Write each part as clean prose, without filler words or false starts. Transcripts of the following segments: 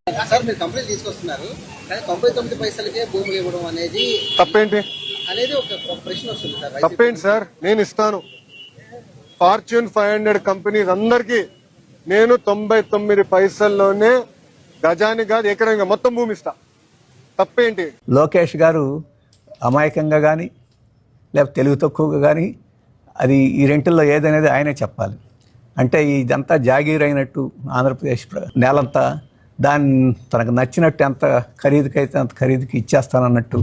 Sir మీరు company తీసుకొస్తున్నారు కానీ 99 పైసలకే భూములు ఇవ్వడం అనేది తప్పేంటి అనేది ఒక ప్రశ్న వస్తుంది సార్. తప్పేంటి సార్? నేను ఇస్తాను. ఫార్చ్యూన్ 500 కంపెనీస్ అందరికి నేను 99 పైసల్లోనే గజానికి కాదు ఎకరంగా మొత్తం భూమి ఇస్తా. తప్పేంటి? లోకేష్ గారు అమాయకంగా కానీ లేకపోతే తెలుగు తక్కువగా కానీ అది ఈ రెంటిల్లో ఏదనేది ఆయనే చెప్పాలి. అంటే ఇదంతా జాగీర్ అయినట్టు ఆంధ్రప్రదేశ్ నేలంతా దాన్ని తనకు నచ్చినట్టు ఎంత ఖరీదుకైతే అంత ఖరీదుకి ఇచ్చేస్తానన్నట్టు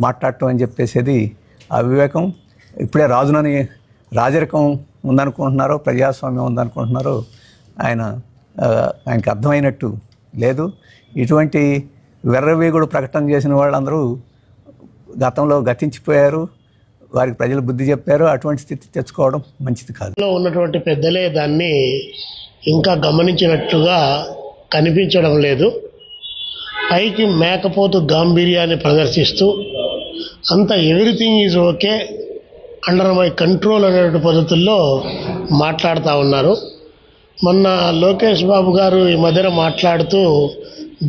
మాట్లాడటం అని చెప్పేసేది అవివేకం. ఇప్పుడే రాజునని రాజరికం ఉందనుకుంటున్నారో ప్రజాస్వామ్యం ఉందనుకుంటున్నారో ఆయనకి అర్థమైనట్టు లేదు. ఇటువంటి వెర్రవీగుడు ప్రకటన చేసిన వాళ్ళందరూ గతంలో గతించిపోయారు. వారికి ప్రజలు బుద్ధి చెప్పారు. అటువంటి స్థితి తెచ్చుకోవడం మంచిది కాదు. ఉన్నటువంటి పెద్దలే దాన్ని ఇంకా గమనించినట్టుగా కనిపించడం లేదు. పైకి మేకపోతు గాంభీర్యాన్ని ప్రదర్శిస్తూ అంత everything is okay under my control అనేటువంటి పద్ధతుల్లో మాట్లాడుతూ ఉన్నారు. మొన్న లోకేష్ బాబు గారు ఈ మధ్యన మాట్లాడుతూ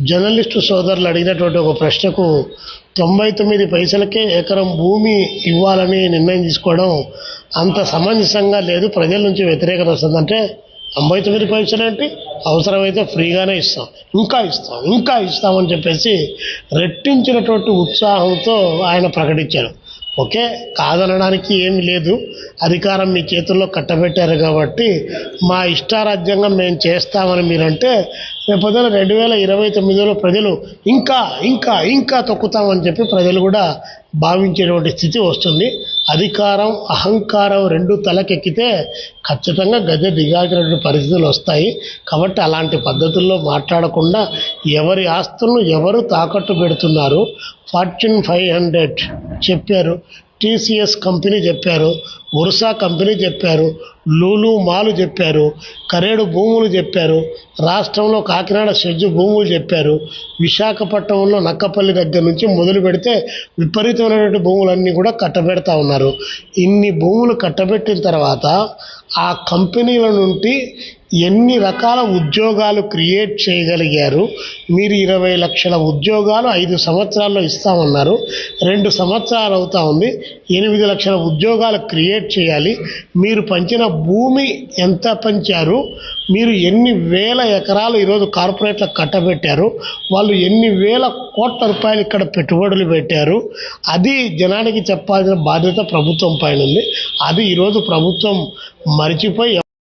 జర్నలిస్టు సోదరులు అడిగినటువంటి ఒక ప్రశ్నకు 99 పైసలకే ఎకరం భూమి ఇవ్వాలని నిర్ణయం తీసుకోవడం అంత సమంజసంగా లేదు, ప్రజల నుంచి వ్యతిరేకత వస్తుందంటే 99 పైసలేంటి, అవసరమైతే ఫ్రీగానే ఇస్తాం, ఇంకా ఇస్తామని చెప్పేసి రెట్టించినటువంటి ఉత్సాహంతో ఆయన ప్రకటించారు. ఓకే, కాదనడానికి ఏమి లేదు, అధికారం మీ చేతుల్లో కట్టబెట్టారు కాబట్టి మా ఇష్టారాజ్యంగా మేము చేస్తామని మీరంటే రేపొద్దున 2029లో ప్రజలు ఇంకా తొక్కుతామని చెప్పి ప్రజలు కూడా భావించేటువంటి స్థితి వస్తుంది. అధికారం అహంకారం రెండు తలకెక్కితే ఖచ్చితంగా గద్దె దిగాల్సినటువంటి పరిస్థితులు వస్తాయి. కాబట్టి అలాంటి పద్ధతుల్లో మాట్లాడకుండా ఎవరి ఆస్తులను ఎవరు తాకట్టు పెడుతున్నారు, ఫార్చ్యూన్ 500 చెప్పారు, టీసీఎస్ కంపెనీ చెప్పారు, ఉర్సా కంపెనీ చెప్పారు, లూలు మాలు చెప్పారు, కరేడు భూములు చెప్పారు, రాష్ట్రంలో కాకినాడ షెడ్జు భూములు చెప్పారు, విశాఖపట్నంలో నక్కపల్లి దగ్గర నుంచి మొదలు పెడితే విపరీతమైనటువంటి భూములన్నీ కూడా కట్టబెడతా ఉన్నారు. ఇన్ని భూములు కట్టబెట్టిన తర్వాత ఆ కంపెనీల నుండి ఎన్ని రకాల ఉద్యోగాలు క్రియేట్ చేయగలిగారు? మీరు 20 లక్షల ఉద్యోగాలు 5 సంవత్సరాల్లో ఇస్తామన్నారు. 2 సంవత్సరాలు అవుతా ఉంది, 8 లక్షల ఉద్యోగాలు క్రియేట్ చేయాలి. మీరు పంచిన భూమి ఎంత పంచారు? మీరు ఎన్ని వేల ఎకరాలు ఈరోజు కార్పొరేట్లకు కట్టబెట్టారు? వాళ్ళు ఎన్ని వేల కోట్ల రూపాయలు ఇక్కడ పెట్టుబడులు పెట్టారు? అది జనానికి చెప్పాల్సిన బాధ్యత ప్రభుత్వం పైన ఉంది. అది ఈరోజు ప్రభుత్వం మరిచిపోయి